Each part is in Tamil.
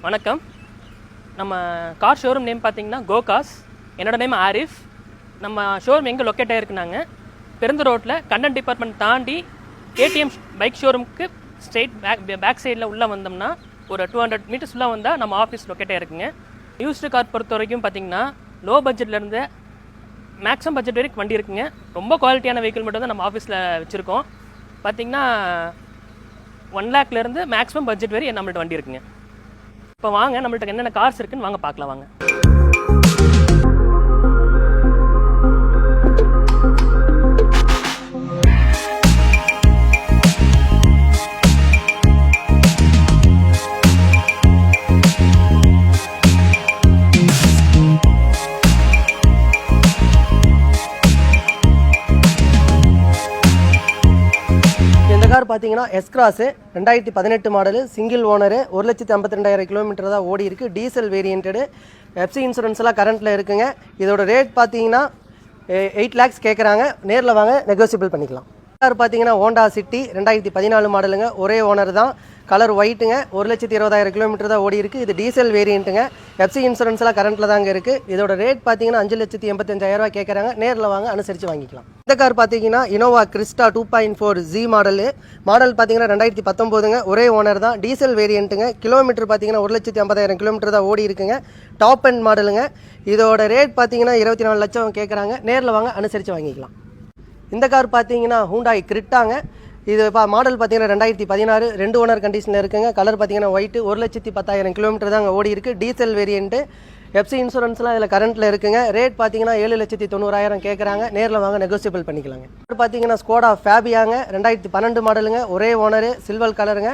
வணக்கம். நம்ம கார் ஷோரூம் நேம் பார்த்தீங்கன்னா கோகாஸ். என்னோட நேம் ஆரிஃப். நம்ம ஷோரூம் எங்கே லொக்கேட் ஆகிருக்குனாங்க பெருந்த ரோட்டில் கண்டன் டிபார்ட்மெண்ட் தாண்டி கேடிஎம் பைக் ஷோரூமுக்கு ஸ்ட்ரெயிட் பேக் சைடில் உள்ளே வந்தோம்னா ஒரு 200 மீட்டர்ஸ் உள்ளே வந்தால் நம்ம ஆஃபீஸ் லொக்கேட் ஆகிருக்குங்க. யூஸ்டு கார் பொறுத்த வரைக்கும் பார்த்தீங்கன்னா லோ பட்ஜெட்லேருந்து மேக்ஸிமம் பட்ஜெட் வரைக்கும் வண்டி இருக்குங்க. ரொம்ப குவாலிட்டியான வெஹிக்கிள் மட்டும் தான் நம்ம ஆஃபீஸில் வச்சுருக்கோம். பார்த்தீங்கன்னா 1 லேக்லேருந்து மேக்ஸிமம் பட்ஜெட் வரை நம்மள்ட்ட வண்டி இருக்குங்க. இப்போ வாங்க, நம்மள்ட்ட என்னென்ன கார்ஸ் இருக்குன்னு வாங்க பார்க்கலாம் வாங்க. கார் பார்த்தீங்கன்னா S-cross 2018 model, single owner, 1,52,000 kilometre தான் ஓடி இருக்குது. டீசல் வேரியன்ட்டு, எஃப்சி இன்சூரன்ஸ்லாம் கரண்ட்டில் இருக்குங்க. இதோட ரேட் பார்த்தீங்கன்னா 8 lakhs கேட்குறாங்க. நேரில் வாங்க, நெகோசியபிள் பண்ணிக்கலாம். கார் பார்த்தீங்கன்னா ஹோண்டா சிட்டி 2014 மாடலுங்க. ஒரே ஓனர் தான். கலர் ஒயிட்டுங்க. 1,20,000 கிலோமீட்டர் தான் ஓடி இருக்குது. இது டீசல் வேரியண்ட்டுங்க. எஃப்சி இன்சூரன்ஸ்லாம் கரண்ட்டில் தாங்க இருக்குது. இதோட ரேட் பார்த்தீங்கன்னா 5,85,000 கேட்குறாங்க. நேரில் வாங்க, அனுசரித்து வாங்கிக்கலாம். இந்த கார் பார்த்தீங்கன்னா Innova Crysta 2.4 G model. Model பார்த்தீங்கன்னா 2019ங்க. ஒரே ஓனர் தான். டீசல் வேரியண்ட்டுங்க. கிலோமீட்டர் பார்த்தீங்கன்னா 1,50,000 கிலோமீட்டர் தான் ஓடி இருக்குங்க. டாப் அண்ட் மாடலுங்க. இதோட ரேட் பார்த்தீங்கன்னா 24 லட்சம் கேட்குறாங்க. நேரில் வாங்க, அனுசரித்து வாங்கிக்கலாம். இந்த கார் பார்த்தீங்கன்னா ஹூண்டாய் கிரிட்டாங்க. இது மாடல் பார்த்தீங்கன்னா 2016, 2 ஓனர் கண்டிஷனில் இருக்குங்க. கலர் பார்த்தீங்கன்னா ஒயிட்டு, 1,10,000 கிலோமீட்டர் தான் ஓடி இருக்குது. Diesel variant. எஃப்சி இன்சூரன்ஸ்லாம் இதில் கரண்ட்டில் இருக்குங்க. ரேட் பார்த்தீங்கன்னா 7,90,000 கேட்குறாங்க. நேரில் வாங்க, நெகோசியபிள் பண்ணிக்கலாங்க. பார்த்தீங்கன்னா ஸ்கோடா ஃபேபியாங்க. 2012 மாடலுங்க. ஒரே ஓனரு, சில்வர் கலருங்க.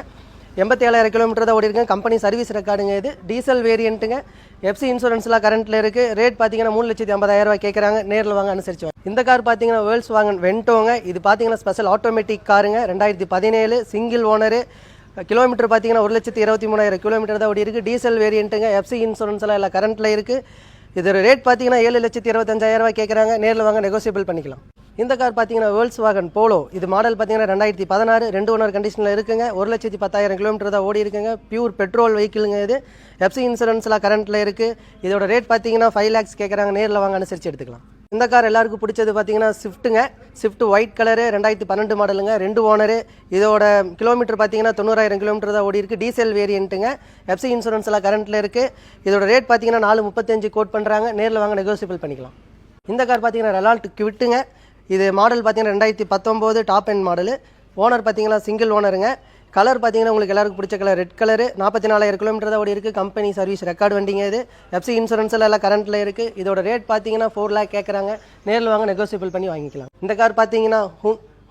87,000 கிலோமீட்டர் தான் ஓடி இருக்குங்க. கம்பெனி சர்வீஸ் ரெக்கார்டுங்க. இது டீசல் வேரியண்ட்டுங்க. எஃப்சி இன்சூரன்ஸ்லாம் கரண்ட்டில் இருக்குது. ரேட் பார்த்தீங்கன்னா 3,50,000 கேட்குறாங்க. நேரில் வாங்க, அனுசரிச்சு வாங்க. இந்த கார் பார்த்தீங்கன்னா வேல்ஸ்வாகன் வென்டோங்க. இது பார்த்தீங்கன்னா ஸ்பெஷல் ஆட்டோமேட்டிக் காருங்க. 2017 சிங்கிள் ஓனரு. கிலோமீட்டர் பார்த்தீங்கன்னா 1,23,000 கிலோமீட்டர் தான் ஓடி இருக்குது. டீசல் வேரியண்ட்டுங்க. எஃப்சி இன்சூரன்ஸ்லாம் எல்லாம் கரண்ட்டில் இருக்குது. இதோட ரேட் பார்த்தீங்கன்னா 7,25,000 கேட்குறாங்க. நேரில் வாங்க, நெகோசியபிள் பண்ணிக்கலாம். இந்த கார் பார்த்தீங்கன்னா வேல்ஸ்வாகன் போலோ. இது மாடல் பார்த்தீங்கன்னா 2016, 2 ஓனர் கண்டிஷனில் இருக்குங்க. 1,10,000 கிலோமீட்டர் தான் ஓடி இருக்குங்க. பியூர் பெட்ரோல் வெஹிக்கிளுங்க. இது எஃப்சி இன்சூரன்ஸ்லாம் கரண்ட்டில் இருக்குது. இதோட ரேட் பார்த்தீங்கன்னா 5 lakhs கேட்குறாங்க. நேரில் வாங்க, அனுசரித்து எடுத்துக்கலாம். இந்த கார் எல்லாருக்கும் பிடிச்சது பார்த்தீங்கன்னா ஸ்விஃப்ட்டுங்க. ஸ்விஃப்ட் ஒயிட் கலரு, 2012 மாடலுங்க. 2 ஓனரு. இதோட கிலோமீட்டர் பார்த்தீங்கன்னா 90,000 கிலோமீட்டர் தான் ஓடி இருக்குது. டீசல் வேரியண்ட்டுங்க. எஃப்சி இன்சூரன்ஸ்லாம் கரண்ட்டில் இருக்குது. இதோட ரேட் பார்த்தீங்கன்னா 4,35 கோட் பண்ணுறாங்க. நேரில் வாங்க, நெகோசியபிள் பண்ணிக்கலாம். இந்த கார் பார்த்தீங்கன்னா ரெனால்ட் குவிட்டுங்க. இது மாடல் பார்த்தீங்கன்னா 2019 டாப் அண்ட் மாடலு. ஓனர் பார்த்தீங்கன்னா சிங்கிள் ஓனருங்க. கலர் பார்த்தீங்கன்னா உங்களுக்கு எல்லாருக்கும் பிடிச்ச கலர் ரெட் கலரு. 44,000 கிலோமீட்டர் தான் ஓடி இருக்குது. கம்பெனி சர்வீஸ் ரெக்கார்டு வண்டிங்க. இது எஃப்சி இன்சூரன்ஸ் எல்லாம் கரண்ட்டில் இருக்குது. இதோட ரேட் பார்த்தீங்கன்னா 4 lakh கேட்குறாங்க. நேரில் வாங்க, நெகோசியபிள் பண்ணி வாங்கிக்கலாம். இந்த கார் பார்த்தீங்கன்னா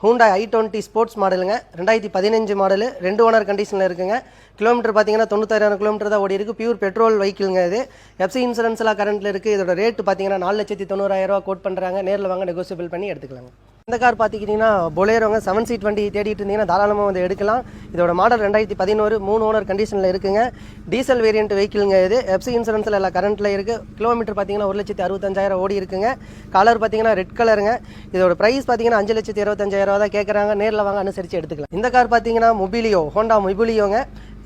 ஹூண்டாய் i20 ஸ்போர்ட்ஸ் மாடலுங்க. 2015 மாடலு. 2 ஓனர் கண்டிஷனில் இருக்குங்க. கிலோமீட்டர் பார்த்தீங்கன்னா 90,000 கிலோமீட்டர் தான் ஓடி இருக்குது. பியூர் பெட்ரோல் வெஹிக்கிளுங்க. இது எஃப்சி இன்சூரன்ஸ்லாம் கரண்ட்டில் இருக்குது. இதோட ரேட் பார்த்தீங்கன்னா 4,90,000 கோட் பண்ணுறாங்க. நேரில் வாங்க, நெகோசியபிள் பண்ணி எடுத்துக்கலாங்க. இந்த கார் பார்த்துக்கிட்டிங்கன்னா பொலேரோங்க. 7 சீட் வண்டி தேடிட்டு இருந்தீங்கன்னா தாராளமாக வந்து எடுக்கலாம். இதோட மாடல் 2011, 3 ஓனர் கண்டிஷனில் இருக்குங்க. டீசல் வேரியன்ட் வெஹிக்கிளுங்க. இது எஃப்சி இன்சூரன்ஸில் எல்லாம் கரண்ட்டில் இருக்குது. கிலோமீட்டர் பார்த்தீங்கன்னா 1,65,000 ஓடி இருக்குங்க. கலர் பார்த்தீங்கன்னா ரெட் கலருங்க. இதோட ப்ரைஸ் பார்த்தீங்கன்னா 5,25,000 தான் கேட்குறாங்க. நேரில் வாங்க, அனுசரித்து எடுத்துக்கலாம். இந்த கார் பார்த்தீங்கன்னா மொபிலியோ, ஹோண்டா மொபிலியோங்க.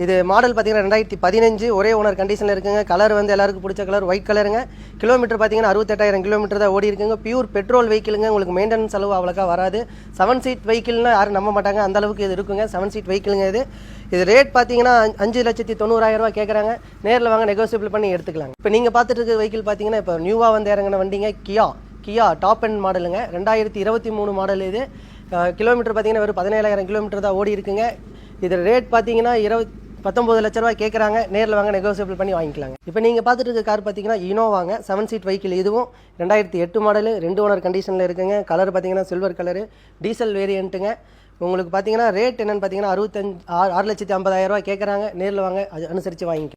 இது மாடல் பார்த்தீங்கன்னா 2015, ஒரே ஓனர் கண்டிஷனில் இருக்குங்க. கலர் வந்து எல்லாருக்கும் பிடிச்ச கலர் ஒயிட் கலருங்க. கிலோமீட்டர் பார்த்தீங்கன்னா 68,000 கிலோமீட்டர் தான் ஓடி இருக்குங்க. பியூர் பெட்ரோல் வெஹிக்கிளுங்க. உங்களுக்கு மெயின்டெனன்ஸ் செலவு அவ்வளோக்கா வராது. 7 சீட் வெஹிக்கிள்னா யாரும் நம்ப மாட்டாங்க, அந்த அளவுக்கு இது இருக்குங்க. 7 சீட் வெஹிக்கிளுங்க. இது ரேட் பார்த்தீங்கன்னா 5,90,000 கேட்குறாங்க. நேரில் வாங்க, நெகோசியபிள் பண்ணி எடுத்துக்கலாங்க. இப்போ நீங்கள் பார்த்துட்டு இருக்க வெஹிக்கிள் பார்த்தீங்கன்னா இப்போ நியூவாக வந்து இறங்கின வண்டிங்க கியா டாப் அண்ட் மாடலுங்க. 2023 மாடல். இது கிலோமீட்டர் பார்த்தீங்கன்னா வெறும் 17,000 கிலோமீட்டர் தான் ஓடி இருக்குங்க. இது ரேட் பார்த்தீங்கன்னா 19 லட்ச ரூபா கேட்குறாங்க. நேரில் வாங்க, நெகோசியபிள் பண்ணி வாங்கிக்கலாங்க. இப்போ நீங்கள் பார்த்துட்டு இருக்க கார் பார்த்தீங்கன்னா இனோவாங்க. 7 சீட் வெஹிக்கிள். இதுவும் 2008 மாடலு. 2 ஓனர் கண்டிஷனில் இருக்குங்க. கலர் பார்த்தீங்கன்னா சில்வர் கலரு. டீசல் வேரியண்ட்டுங்க. உங்களுக்கு பார்த்தீங்கன்னா ரேட் என்னென்னு பார்த்தீங்கன்னா 6,50,000 கேட்குறாங்க. நேரில் வாங்க, அனுசரித்து வாங்கிக்கலாம்.